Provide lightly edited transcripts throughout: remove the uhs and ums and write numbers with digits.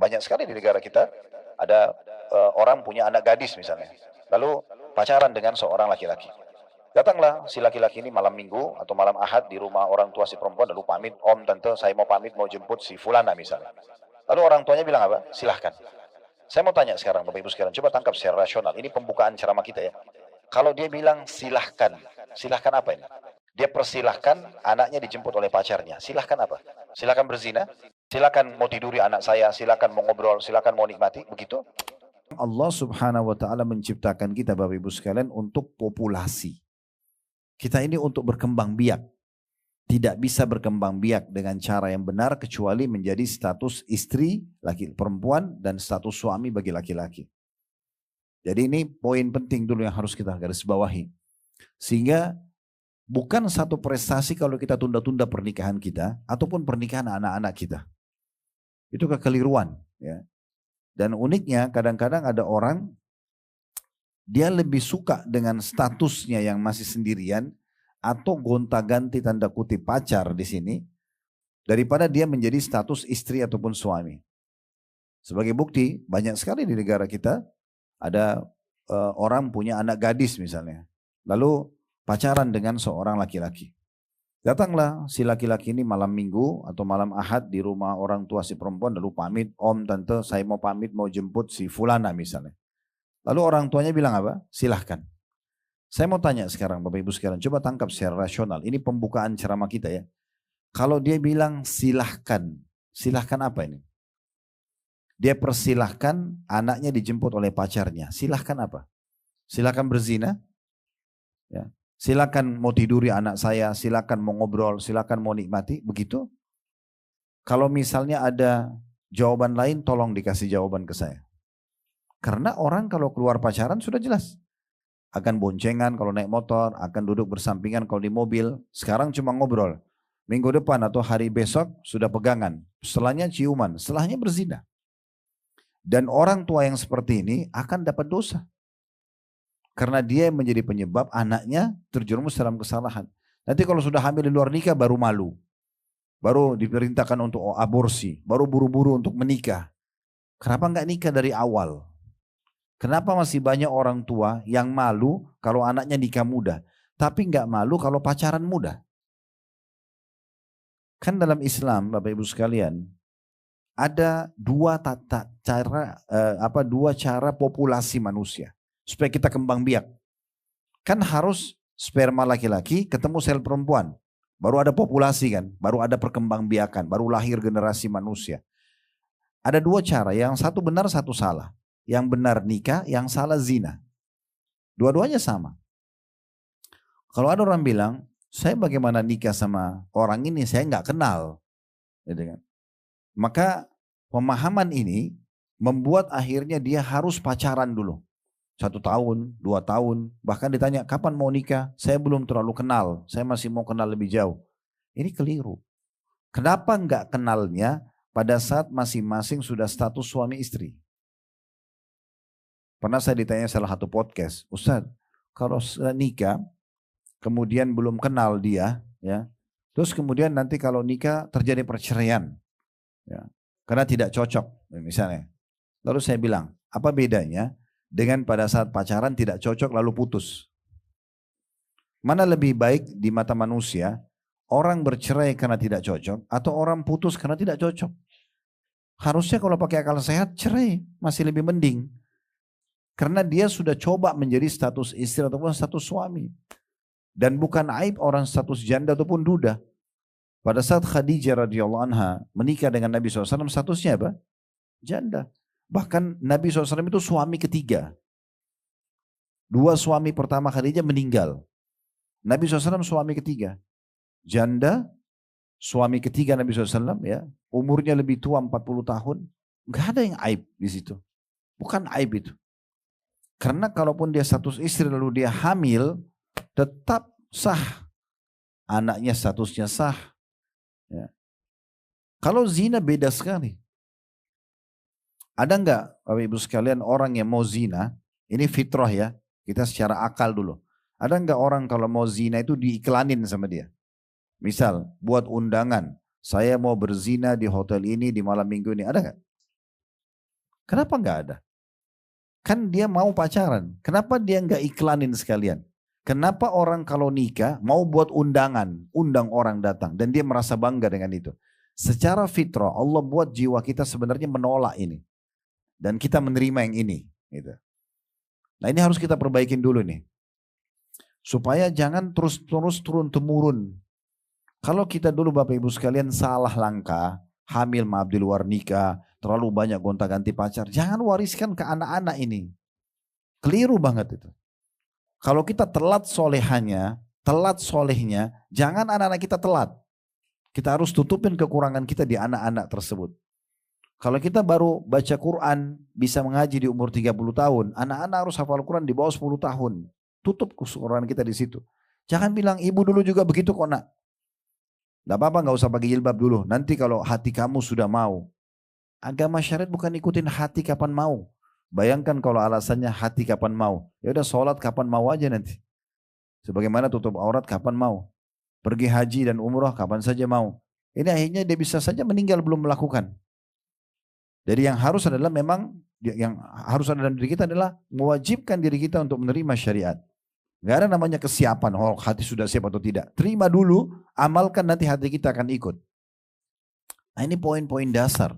banyak sekali di negara kita ada orang punya anak gadis misalnya, lalu pacaran dengan seorang laki-laki. Datanglah si laki-laki ini malam minggu atau malam ahad di rumah orang tua si perempuan, lalu pamit, om, tante, saya mau pamit, mau jemput si fulana misalnya. Lalu orang tuanya bilang apa? Silahkan. Saya mau tanya sekarang Bapak Ibu sekalian, coba tangkap secara rasional. Ini pembukaan ceramah kita ya. Kalau dia bilang silahkan, silahkan apa ini? Dia persilahkan anaknya dijemput oleh pacarnya. Silahkan apa? Silahkan berzina, silahkan mau tiduri anak saya, silahkan mau ngobrol, silahkan mau nikmati, begitu? Allah Subhanahu wa taala menciptakan kita Bapak Ibu sekalian untuk populasi. Kita ini untuk berkembang biak. Tidak bisa berkembang biak dengan cara yang benar kecuali menjadi status istri laki perempuan dan status suami bagi laki-laki. Jadi ini poin penting dulu yang harus kita garis bawahi. Sehingga bukan satu prestasi kalau kita tunda-tunda pernikahan kita ataupun pernikahan anak-anak kita. Itu kekeliruan, ya. Dan uniknya kadang-kadang ada orang dia lebih suka dengan statusnya yang masih sendirian atau gonta-ganti tanda kutip pacar di sini daripada dia menjadi status istri ataupun suami. Sebagai bukti banyak sekali di negara kita ada orang punya anak gadis misalnya, lalu pacaran dengan seorang laki-laki. Datanglah si laki-laki ini malam minggu atau malam ahad di rumah orang tua si perempuan, lalu pamit, om, tante, saya mau pamit, mau jemput si fulana misalnya. Lalu orang tuanya bilang apa? Silahkan. Saya mau tanya sekarang Bapak Ibu sekalian, coba tangkap secara rasional. Ini pembukaan ceramah kita ya. Kalau dia bilang silahkan, silahkan apa ini? Dia persilahkan anaknya dijemput oleh pacarnya. Silahkan apa? Silahkan berzina. Ya. Silahkan mau tiduri anak saya, silahkan mau ngobrol, silahkan mau nikmati. Begitu? Kalau misalnya ada jawaban lain, tolong dikasih jawaban ke saya. Karena orang kalau keluar pacaran sudah jelas. Akan boncengan kalau naik motor, akan duduk bersampingan kalau di mobil. Sekarang cuma ngobrol. Minggu depan atau hari besok sudah pegangan. Setelahnya ciuman, setelahnya berzina. Dan orang tua yang seperti ini akan dapat dosa. Karena dia menjadi penyebab anaknya terjerumus dalam kesalahan. Nanti kalau sudah hamil di luar nikah baru malu. Baru diperintahkan untuk aborsi. Baru buru-buru untuk menikah. Kenapa enggak nikah dari awal? Kenapa masih banyak orang tua yang malu kalau anaknya nikah muda, tapi nggak malu kalau pacaran muda? Kan dalam Islam, Bapak Ibu sekalian, ada dua cara populasi manusia supaya kita kembang biak. Kan harus sperma laki-laki ketemu sel perempuan, baru ada populasi kan, baru ada perkembangbiakan, baru lahir generasi manusia. Ada dua cara, yang satu benar, satu salah. Yang benar nikah, yang salah zina. Dua-duanya sama. Kalau ada orang bilang, saya bagaimana nikah sama orang ini, saya nggak kenal. Gitu kan. Maka pemahaman ini membuat akhirnya dia harus pacaran dulu. 1 tahun, 2 tahun, bahkan ditanya kapan mau nikah, saya belum terlalu kenal, saya masih mau kenal lebih jauh. Ini keliru. Kenapa nggak kenalnya pada saat masing-masing sudah status suami istri? Pernah saya ditanya salah satu podcast, Ustaz, kalau nikah, kemudian belum kenal dia, ya, terus kemudian nanti kalau nikah terjadi perceraian, ya, karena tidak cocok, misalnya. Lalu saya bilang, apa bedanya dengan pada saat pacaran tidak cocok lalu putus? Mana lebih baik di mata manusia, orang bercerai karena tidak cocok, atau orang putus karena tidak cocok? Harusnya kalau pakai akal sehat, cerai masih lebih mending. Karena dia sudah coba menjadi status istri ataupun status suami. Dan bukan aib orang status janda ataupun duda. Pada saat Khadijah radhiyallahu anha menikah dengan Nabi SAW, statusnya apa? Janda. Bahkan Nabi SAW itu suami ketiga. 2 suami pertama Khadijah meninggal. Nabi SAW suami ketiga. Janda, suami ketiga Nabi SAW, ya, umurnya lebih tua 40 tahun. Gak ada yang aib di situ. Bukan aib itu. Karena kalaupun dia status istri lalu dia hamil, tetap sah. Anaknya statusnya sah. Ya. Kalau zina beda sekali. Ada enggak Bapak Ibu sekalian orang yang mau zina, ini fitrah ya, kita secara akal dulu. Ada enggak orang kalau mau zina itu diiklanin sama dia? Misal buat undangan, saya mau berzina di hotel ini di malam minggu ini, ada enggak? Kenapa nggak ada? Kan dia mau pacaran. Kenapa dia nggak iklanin sekalian? Kenapa orang kalau nikah mau buat undangan, undang orang datang dan dia merasa bangga dengan itu? Secara fitrah Allah buat jiwa kita sebenarnya menolak ini dan kita menerima yang ini. Gitu. Nah ini harus kita perbaikin dulu nih, supaya jangan terus-terus turun-temurun. Kalau kita dulu Bapak Ibu sekalian salah langkah, hamil maaf di luar nikah, terlalu banyak gonta-ganti pacar, jangan wariskan ke anak-anak ini. Keliru banget itu. Kalau kita telat solehannya, telat solehnya, jangan anak-anak kita telat. Kita harus tutupin kekurangan kita di anak-anak tersebut. Kalau kita baru baca Quran, bisa mengaji di umur 30 tahun, anak-anak harus hafal Quran di bawah 10 tahun. Tutup kekurangan kita di situ. Jangan bilang ibu dulu juga begitu kok nak. Gak apa-apa gak usah pakai jilbab dulu. Nanti kalau hati kamu sudah mau. Agama syariat bukan ikutin hati kapan mau. Bayangkan kalau alasannya hati kapan mau. Ya udah sholat kapan mau aja nanti. Sebagaimana tutup aurat kapan mau. Pergi haji dan umrah kapan saja mau. Ini akhirnya dia bisa saja meninggal belum melakukan. Jadi yang harus adalah memang yang harus ada dalam diri kita adalah mewajibkan diri kita untuk menerima syariat. Gak ada namanya kesiapan, oh hati sudah siap atau tidak. Terima dulu, amalkan nanti hati kita akan ikut. Nah ini poin-poin dasar.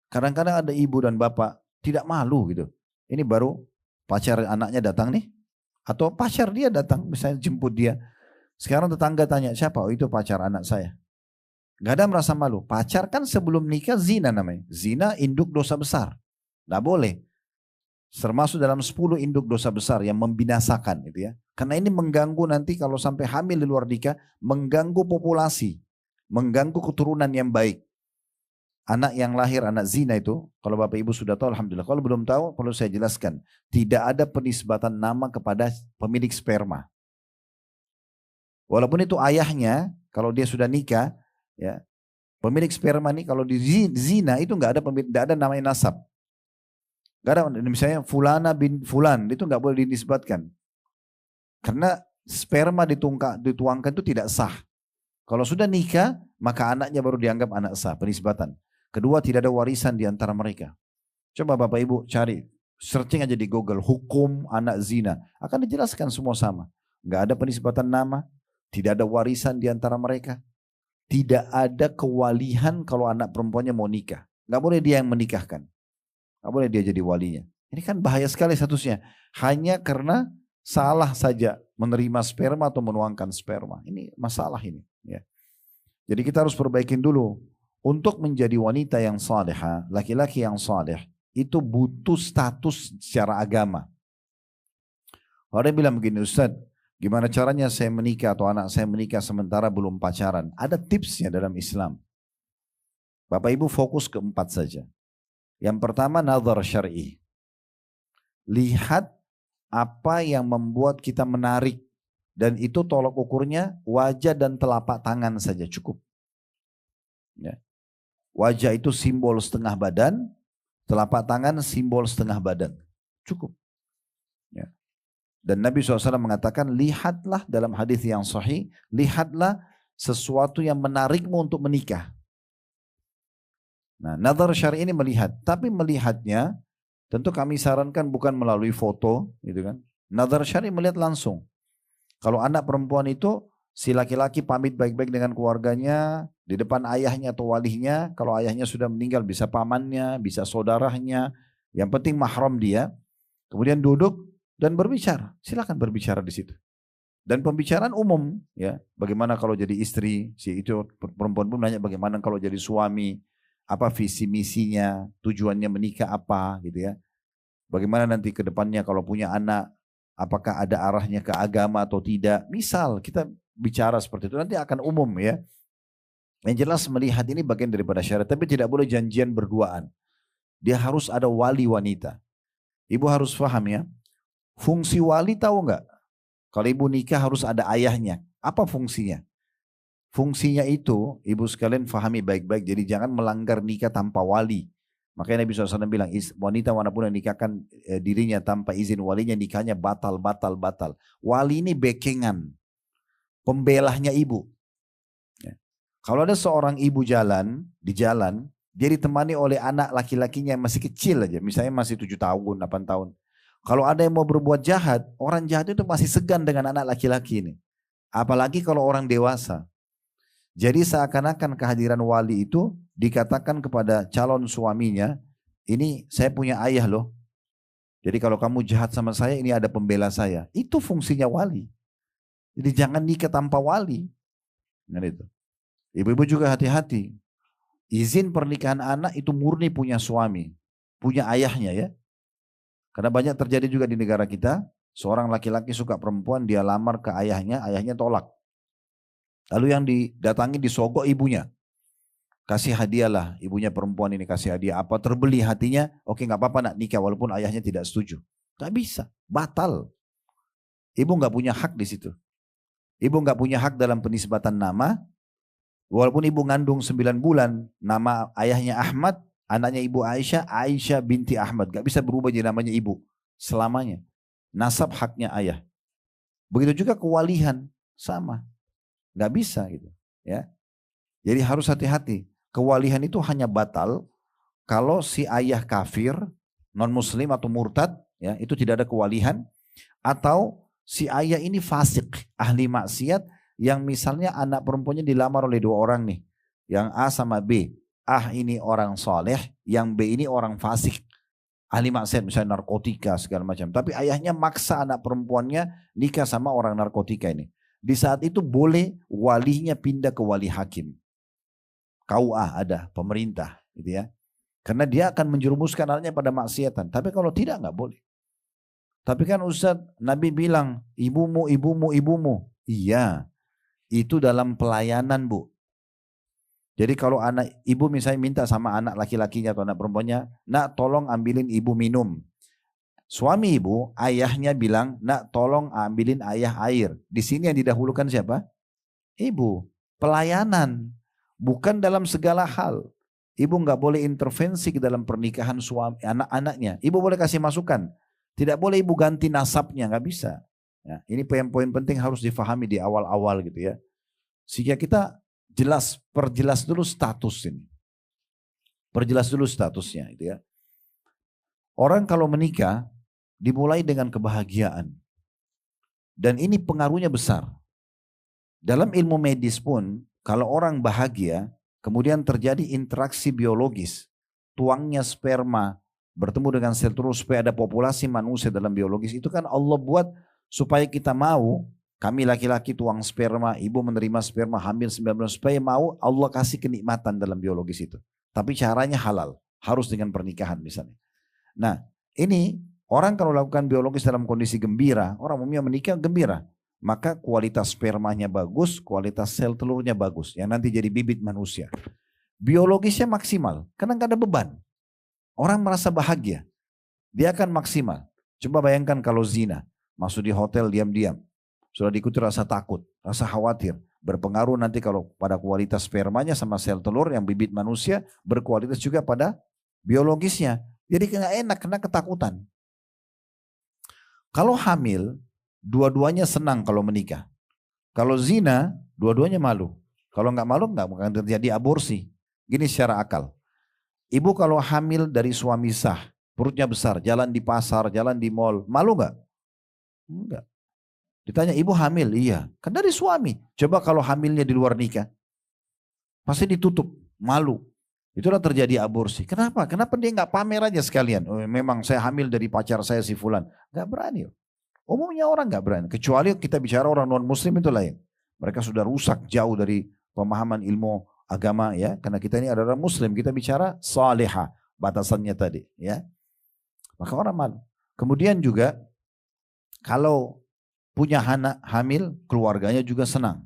Kadang-kadang ada ibu dan bapak tidak malu gitu. Ini baru pacar anaknya datang nih. Atau pacar dia datang, misalnya jemput dia. Sekarang tetangga tanya, siapa? Oh itu pacar anak saya. Gak ada merasa malu. Pacar kan sebelum nikah zina namanya. Zina induk dosa besar. Gak boleh. Termasuk dalam 10 induk dosa besar yang membinasakan gitu ya. Karena ini mengganggu nanti kalau sampai hamil di luar nikah, mengganggu populasi. Mengganggu keturunan yang baik. Anak yang lahir, anak zina itu, kalau Bapak Ibu sudah tahu Alhamdulillah. Kalau belum tahu, perlu saya jelaskan. Tidak ada penisbatan nama kepada pemilik sperma. Walaupun itu ayahnya, kalau dia sudah nikah, ya pemilik sperma ini kalau di zina itu nggak ada namanya nasab. Gak ada, misalnya fulana bin fulan, itu nggak boleh dinisbatkan. Karena sperma dituangkan itu tidak sah. Kalau sudah nikah, maka anaknya baru dianggap anak sah, penisbatan. Kedua, tidak ada warisan di antara mereka. Coba Bapak Ibu cari, searching aja di Google, hukum anak zina. Akan dijelaskan semua sama. Gak ada penisbatan nama, tidak ada warisan di antara mereka. Tidak ada kewalihan kalau anak perempuannya mau nikah. Gak boleh dia yang menikahkan. Gak boleh dia jadi walinya. Ini kan bahaya sekali statusnya. Hanya karena salah saja menerima sperma atau menuangkan sperma. Ini masalah ini. Ya. Jadi kita harus perbaikin dulu. Untuk menjadi wanita yang salehah, laki-laki yang saleh, itu butuh status secara agama. Orang bilang begini, Ustaz, gimana caranya saya menikah atau anak saya menikah sementara belum pacaran? Ada tipsnya dalam Islam. Bapak Ibu fokus ke 4 saja. Yang pertama, nazar syar'i. Lihat apa yang membuat kita menarik. Dan itu tolak ukurnya wajah dan telapak tangan saja cukup. Ya. Wajah itu simbol setengah badan, telapak tangan simbol setengah badan. Cukup. Ya. Dan Nabi SAW mengatakan, lihatlah dalam hadis yang sahih, lihatlah sesuatu yang menarikmu untuk menikah. Nah, nazar syar'i ini melihat, tapi melihatnya tentu kami sarankan bukan melalui foto, gitu kan. Nazar syar'i melihat langsung. Kalau anak perempuan itu si laki-laki pamit baik-baik dengan keluarganya di depan ayahnya atau walinya. Kalau ayahnya sudah meninggal bisa pamannya, bisa saudaranya. Yang penting mahram dia. Kemudian duduk dan berbicara. Silakan berbicara di situ. Dan pembicaraan umum, ya. Bagaimana kalau jadi istri, si itu perempuan pun nanya bagaimana kalau jadi suami, apa visi misinya, tujuannya menikah apa, gitu ya. Bagaimana nanti ke depannya kalau punya anak, apakah ada arahnya ke agama atau tidak. Misal kita bicara seperti itu nanti akan umum ya. Yang jelas melihat ini bagian daripada syariat, tapi tidak boleh janjian berduaan. Dia harus ada wali wanita. Ibu harus paham ya. Fungsi wali tahu nggak? Kalau ibu nikah harus ada ayahnya. Apa fungsinya? Fungsinya itu ibu sekalian fahami baik-baik. Jadi jangan melanggar nikah tanpa wali. Makanya Nabi SAW bilang wanita manapun yang nikahkan dirinya tanpa izin walinya nikahnya batal. Wali ini backingan. Pembelahnya ibu. Ya. Kalau ada seorang ibu di jalan, dia ditemani oleh anak laki-lakinya yang masih kecil aja, misalnya masih 7 tahun, 8 tahun. Kalau ada yang mau berbuat jahat, orang jahat itu masih segan dengan anak laki-laki ini. Apalagi kalau orang dewasa. Jadi seakan-akan kehadiran wali itu dikatakan kepada calon suaminya, ini saya punya ayah loh. Jadi kalau kamu jahat sama saya, ini ada pembela saya. Itu fungsinya wali. Jadi jangan nikah tanpa wali. Nah, itu. Ibu-ibu juga hati-hati. Izin pernikahan anak itu murni punya suami. Punya ayahnya ya. Karena banyak terjadi juga di negara kita. Seorang laki-laki suka perempuan, dia lamar ke ayahnya, ayahnya tolak. Lalu yang didatangi disogok ibunya. Kasih hadiah lah, ibunya perempuan ini kasih hadiah. Apa terbeli hatinya, oke nggak apa-apa nak nikah walaupun ayahnya tidak setuju. Gak bisa, batal. Ibu nggak punya hak di situ. Ibu nggak punya hak dalam penisbatan nama. Walaupun ibu ngandung 9 bulan, nama ayahnya Ahmad, anaknya ibu Aisyah, Aisyah binti Ahmad. Gak bisa berubah jadi namanya ibu selamanya. Nasab haknya ayah. Begitu juga kewalihan, sama. Gak bisa gitu. Ya. Jadi harus hati-hati. Kewalihan itu hanya batal kalau si ayah kafir, non muslim atau murtad, ya, itu tidak ada kewalihan. Atau si ayah ini fasik, ahli maksiat, yang misalnya anak perempuannya dilamar oleh 2 orang nih. Yang A sama B. A ini orang soleh, yang B ini orang fasik. Ahli maksiat, misalnya narkotika segala macam. Tapi ayahnya maksa anak perempuannya nikah sama orang narkotika ini. Di saat itu boleh walinya pindah ke wali hakim. KUA ada, pemerintah gitu ya. Karena dia akan menjerumuskan anaknya pada maksiatan. Tapi kalau tidak nggak boleh. Tapi kan Ustaz, Nabi bilang ibumu, ibumu, ibumu. Iya, itu dalam pelayanan Bu. Jadi kalau anak ibu misalnya minta sama anak laki-lakinya atau anak perempuannya, nak tolong ambilin ibu minum. Suami ibu, ayahnya bilang, nak tolong ambilin ayah air. Di sini yang didahulukan siapa? Ibu. Pelayanan. Bukan dalam segala hal. Ibu nggak boleh intervensi ke dalam pernikahan suami anak-anaknya. Ibu boleh kasih masukan. Tidak boleh ibu ganti nasabnya, nggak bisa. Ya, ini poin-poin penting harus difahami di awal-awal gitu ya. Sehingga kita perjelas dulu status ini. Perjelas dulu statusnya gitu ya. Orang kalau menikah dimulai dengan kebahagiaan. Dan ini pengaruhnya besar. Dalam ilmu medis pun, kalau orang bahagia, kemudian terjadi interaksi biologis, tuangnya sperma bertemu dengan sel telur supaya ada populasi manusia dalam biologis, itu kan Allah buat supaya kita mau, kami laki-laki tuang sperma, ibu menerima sperma, hamil 9 bulan, supaya mau Allah kasih kenikmatan dalam biologis itu. Tapi caranya halal, harus dengan pernikahan misalnya. Nah ini orang kalau lakukan biologis dalam kondisi gembira, orang umumnya menikah gembira. Maka kualitas spermanya bagus, kualitas sel telurnya bagus. Yang nanti jadi bibit manusia. Biologisnya maksimal, karena nggak ada beban. Orang merasa bahagia, dia akan maksimal. Coba bayangkan kalau zina, masuk di hotel diam-diam. Sudah diikuti rasa takut, rasa khawatir. Berpengaruh nanti kalau pada kualitas spermanya sama sel telur yang bibit manusia, berkualitas juga pada biologisnya. Jadi nggak enak, kena ketakutan. Kalau hamil, dua-duanya senang kalau menikah. Kalau zina, dua-duanya malu. Kalau nggak malu, nggak akan terjadi aborsi. Gini secara akal. Ibu kalau hamil dari suami sah, perutnya besar, jalan di pasar, jalan di mall, malu nggak? Enggak. Ditanya, ibu hamil? Iya. Kan dari suami. Coba kalau hamilnya di luar nikah. Pasti ditutup, malu. Itulah terjadi aborsi. Kenapa? Kenapa dia nggak pamer aja sekalian? Oh, memang saya hamil dari pacar saya si fulan. Nggak berani. Umumnya orang nggak berani. Kecuali kita bicara orang non muslim itu lain. Mereka sudah rusak jauh dari pemahaman ilmu agama ya. Karena kita ini adalah muslim. Kita bicara salihah. Batasannya tadi ya. Maka orang malu. Kemudian juga kalau punya anak hamil, keluarganya juga senang.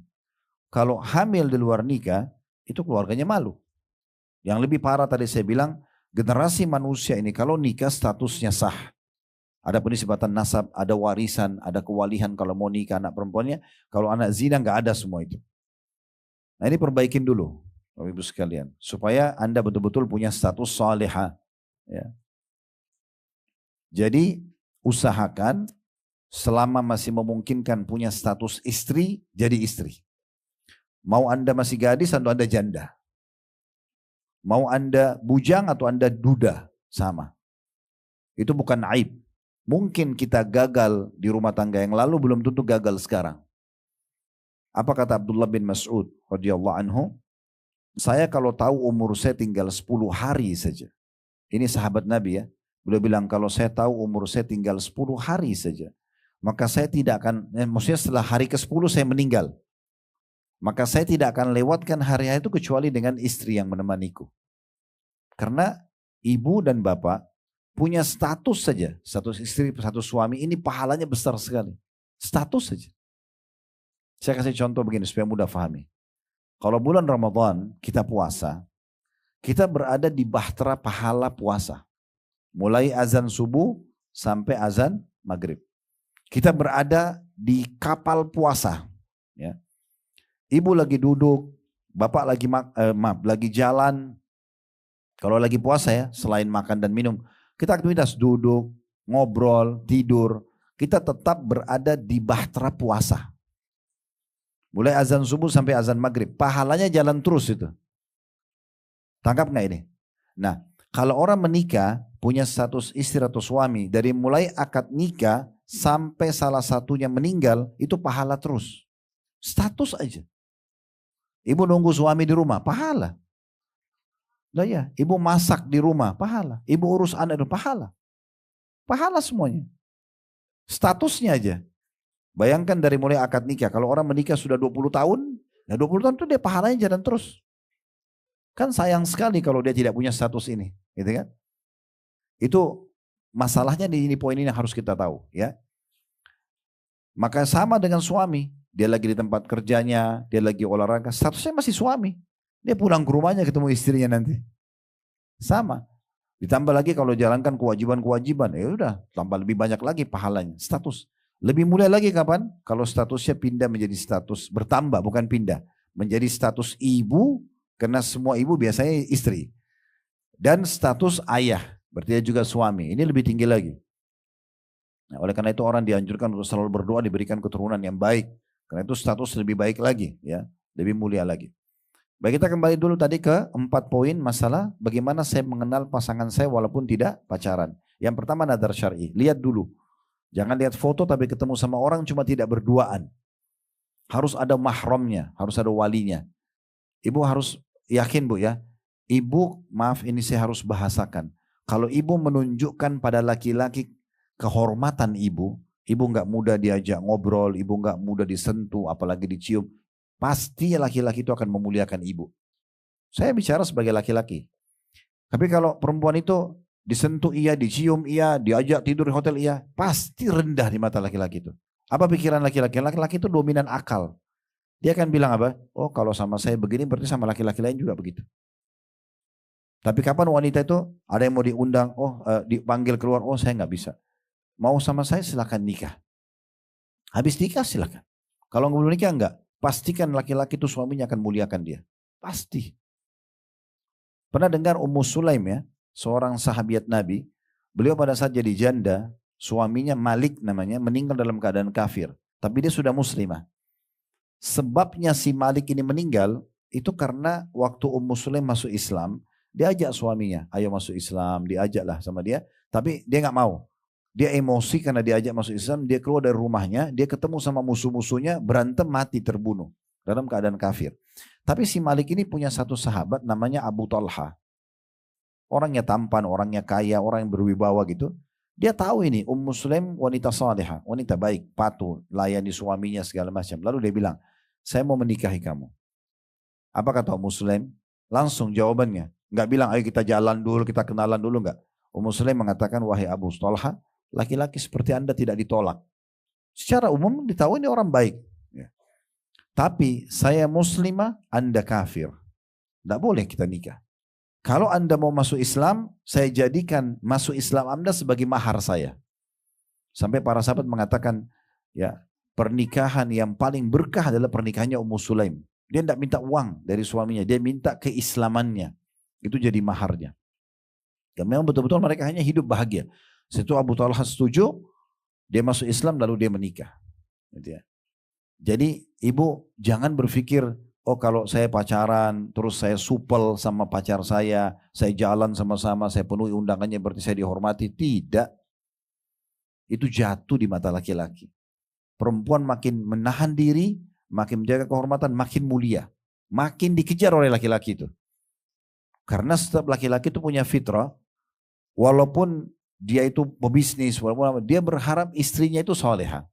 Kalau hamil di luar nikah, itu keluarganya malu. Yang lebih parah tadi saya bilang, generasi manusia ini kalau nikah statusnya sah. Ada penisbatan nasab, ada warisan, ada kewalihan kalau mau nikah anak perempuannya. Kalau anak zina nggak ada semua itu. Nah ini perbaikin dulu, Bapak Ibu sekalian. Supaya Anda betul-betul punya status salihah. Ya. Jadi usahakan selama masih memungkinkan punya status istri, jadi istri. Mau Anda masih gadis atau Anda janda. Mau Anda bujang atau Anda duda, sama. Itu bukan aib. Mungkin kita gagal di rumah tangga yang lalu, belum tentu gagal sekarang. Apa kata Abdullah bin Mas'ud radhiyallahu anhu? Saya kalau tahu umur saya tinggal 10 hari saja. Ini sahabat Nabi ya. Beliau bilang kalau saya tahu umur saya tinggal 10 hari saja. Maka saya tidak akan, maksudnya setelah hari ke-10 saya meninggal. Maka saya tidak akan lewatkan hari-hari itu kecuali dengan istri yang menemaniku. Karena ibu dan bapak punya status saja. Satu istri, satu suami ini pahalanya besar sekali. Status saja. Saya kasih contoh begini supaya mudah pahami. Kalau bulan Ramadan kita puasa, kita berada di bahtera pahala puasa. Mulai azan subuh sampai azan maghrib. Kita berada di kapal puasa. Ya. Ibu lagi duduk, bapak lagi jalan. Kalau lagi puasa ya, selain makan dan minum, kita aktivitas duduk, ngobrol, tidur. Kita tetap berada di bahtera puasa. Mulai azan subuh sampai azan maghrib. Pahalanya jalan terus itu. Tangkap gak ini? Nah, kalau orang menikah, punya status istri atau suami, dari mulai akad nikah sampai salah satunya meninggal, itu pahala terus. Status aja. Ibu nunggu suami di rumah, pahala. Nah ya, ibu masak di rumah, pahala. Ibu urus anak, pahala. Pahala semuanya. Statusnya aja. Bayangkan dari mulai akad nikah, kalau orang menikah sudah 20 tahun, nah 20 tahun itu dia pahalanya jalan terus. Kan sayang sekali kalau dia tidak punya status ini, gitu kan? Itu masalahnya di poin ini yang harus kita tahu, ya. Maka sama dengan suami, dia lagi di tempat kerjanya, dia lagi olahraga, statusnya masih suami. Dia pulang ke rumahnya ketemu istrinya nanti. Sama. Ditambah lagi kalau jalankan kewajiban-kewajiban, ya udah tambah lebih banyak lagi pahalanya, status. Lebih mulia lagi kapan? Kalau statusnya pindah menjadi status bertambah, bukan pindah. Menjadi status ibu, karena semua ibu biasanya istri. Dan status ayah, berarti dia juga suami. Ini lebih tinggi lagi. Nah, oleh karena itu orang dianjurkan untuk selalu berdoa diberikan keturunan yang baik. Karena itu status lebih baik lagi, ya, lebih mulia lagi. Baik, kita kembali dulu tadi ke 4 poin masalah bagaimana saya mengenal pasangan saya walaupun tidak pacaran. Yang pertama nadar syar'i, lihat dulu. Jangan lihat foto tapi ketemu sama orang cuma tidak berduaan. Harus ada mahramnya, harus ada walinya. Ibu harus yakin bu ya, ibu maaf ini saya harus bahasakan. Kalau ibu menunjukkan pada laki-laki kehormatan ibu nggak mudah diajak ngobrol, ibu nggak mudah disentuh, apalagi dicium, pasti laki-laki itu akan memuliakan ibu. Saya bicara sebagai laki-laki. Tapi kalau perempuan itu disentuh iya, dicium iya, diajak tidur di hotel iya, pasti rendah di mata laki-laki itu. Apa pikiran laki-laki? Laki-laki itu dominan akal. Dia akan bilang apa? Oh kalau sama saya begini berarti sama laki-laki lain juga begitu. Tapi kapan wanita itu ada yang mau diundang, dipanggil keluar, oh saya nggak bisa. Mau sama saya silakan nikah. Habis nikah silakan. Kalau belum nikah enggak, pastikan laki-laki itu suaminya akan muliakan dia. Pasti. Pernah dengar Ummu Sulaim ya? Seorang sahabiat Nabi, beliau pada saat jadi janda, suaminya Malik namanya, meninggal dalam keadaan kafir. Tapi dia sudah muslimah. Sebabnya si Malik ini meninggal, itu karena waktu Ummu Sulaim masuk Islam, diajak suaminya, ayo masuk Islam, diajaklah sama dia. Tapi dia gak mau. Dia emosi karena diajak masuk Islam, dia keluar dari rumahnya, dia ketemu sama musuh-musuhnya, berantem mati terbunuh. Dalam keadaan kafir. Tapi si Malik ini punya satu sahabat namanya Abu Talha. Orangnya tampan, orangnya kaya, orang yang berwibawa gitu. Dia tahu ini Ummu Sulaim wanita salihah, wanita baik, patuh, layani suaminya segala macam. Lalu dia bilang, saya mau menikahi kamu. Apa kata Ummu Sulaim? Langsung jawabannya. Enggak bilang ayo kita jalan dulu, kita kenalan dulu, enggak. Ummu Sulaim mengatakan, wahai Abu Talha, laki-laki seperti anda tidak ditolak. Secara umum ditahu ini orang baik. Ya. Tapi saya muslimah, anda kafir. Tidak boleh kita nikah. Kalau anda mau masuk Islam, saya jadikan masuk Islam anda sebagai mahar saya. Sampai para sahabat mengatakan, ya pernikahan yang paling berkah adalah pernikahannya Ummu Sulaim. Dia tidak minta uang dari suaminya, dia minta keislamannya. Itu jadi maharnya. Dan memang betul-betul mereka hanya hidup bahagia. Setelah Abu Talha setuju, dia masuk Islam lalu dia menikah. Gitu ya. Jadi ibu jangan berpikir oh kalau saya pacaran, terus saya supel sama pacar saya jalan sama-sama, saya penuhi undangannya berarti saya dihormati. Tidak. Itu jatuh di mata laki-laki. Perempuan makin menahan diri, makin menjaga kehormatan, makin mulia. Makin dikejar oleh laki-laki itu. Karena setiap laki-laki itu punya fitrah, walaupun dia itu pebisnis, walaupun dia berharap istrinya itu soleha.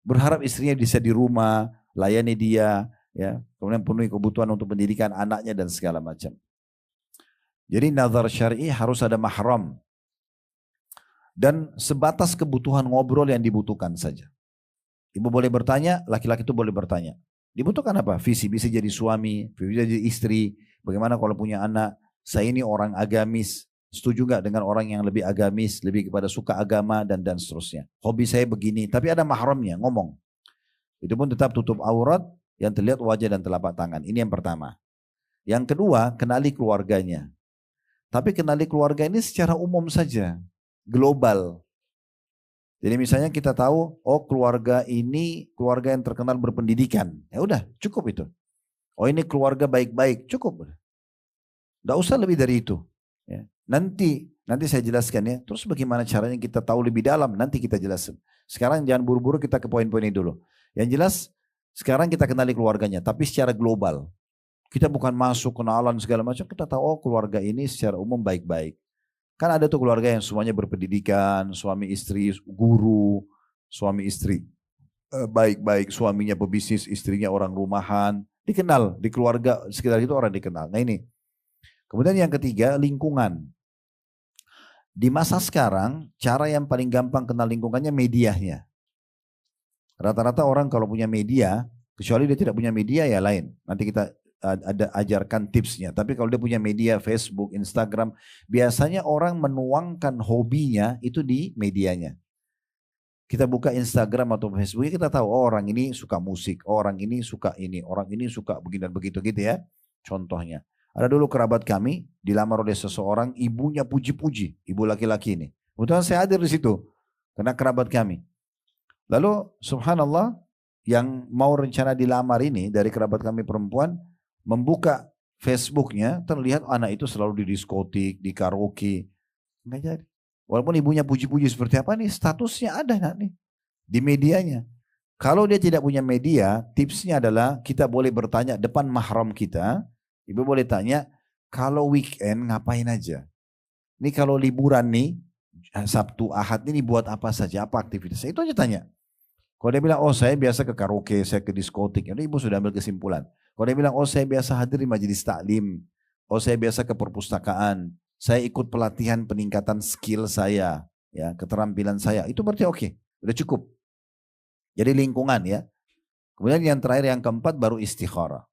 Berharap istrinya bisa di rumah, layani dia, ya, kemudian penuhi kebutuhan untuk pendidikan anaknya dan segala macam. Jadi nazar syar'i harus ada mahram. Dan sebatas kebutuhan ngobrol yang dibutuhkan saja. Ibu boleh bertanya, laki-laki itu boleh bertanya. Dibutuhkan apa? Visi, bisa jadi suami, bisa jadi istri. Bagaimana kalau punya anak? Saya ini orang agamis. Setuju gak dengan orang yang lebih agamis, lebih kepada suka agama dan seterusnya. Hobi saya begini, tapi ada mahramnya, ngomong. Itu pun tetap tutup aurat yang terlihat wajah dan telapak tangan. Ini yang pertama. Yang kedua, kenali keluarganya. Tapi kenali keluarga ini secara umum saja, global. Jadi misalnya kita tahu, oh keluarga ini keluarga yang terkenal berpendidikan. Ya udah, cukup itu. Oh ini keluarga baik-baik, cukup. Nggak usah lebih dari itu. Ya. Nanti saya jelaskan ya. Terus bagaimana caranya kita tahu lebih dalam, nanti kita jelasin. Sekarang jangan buru-buru, kita ke poin-poin ini dulu. Yang jelas, sekarang kita kenali keluarganya, tapi secara global. Kita bukan masuk kenalan segala macam, kita tahu oh keluarga ini secara umum baik-baik. Kan ada tuh keluarga yang semuanya berpendidikan, suami istri guru, suami istri baik-baik, suaminya pebisnis, istrinya orang rumahan. Dikenal, di keluarga sekitar itu orang dikenal. Nah ini. Kemudian yang ketiga, lingkungan. Di masa sekarang, cara yang paling gampang kenal lingkungannya medianya. Rata-rata orang kalau punya media, kecuali dia tidak punya media ya lain. Nanti kita ada ajarkan tipsnya. Tapi kalau dia punya media Facebook, Instagram, biasanya orang menuangkan hobinya itu di medianya. Kita buka Instagram atau Facebook, kita tahu oh, orang ini suka musik, oh, orang ini suka ini, orang ini suka begini dan begitu gitu ya. Contohnya, ada dulu kerabat kami dilamar oleh seseorang, ibunya puji-puji, ibu laki-laki ini. Kebetulan saya hadir di situ karena kerabat kami. Lalu subhanallah, yang mau rencana dilamar ini dari kerabat kami perempuan, membuka Facebooknya, terlihat anak itu selalu di diskotik, di karaoke. Enggak jadi. Walaupun ibunya puji-puji seperti apa nih, statusnya ada nih di medianya. Kalau dia tidak punya media, tipsnya adalah kita boleh bertanya depan mahram kita. Ibu boleh tanya, kalau weekend ngapain aja? Ini kalau liburan nih, Sabtu, Ahad ini buat apa saja, apa aktivitasnya? Itu aja tanya. Kalau dia bilang, oh saya biasa ke karaoke, saya ke diskotik, ya ibu sudah ambil kesimpulan. Kalau dia bilang, oh saya biasa hadir di majelis taklim, oh saya biasa ke perpustakaan, saya ikut pelatihan peningkatan skill saya, ya keterampilan saya, itu berarti oke, udah cukup. Jadi lingkungan ya. Kemudian yang terakhir, yang keempat baru istikharah.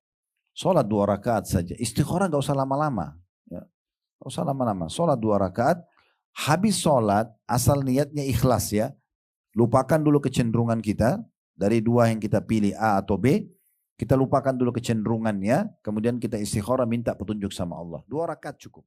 Sholat 2 rakaat saja, istikharah gak usah lama-lama. Ya. Gak usah lama-lama, sholat 2 rakaat, habis sholat asal niatnya ikhlas ya. Lupakan dulu kecenderungan kita, dari 2 yang kita pilih A atau B, kita lupakan dulu kecenderungannya, kemudian kita istikharah minta petunjuk sama Allah. 2 rakaat cukup.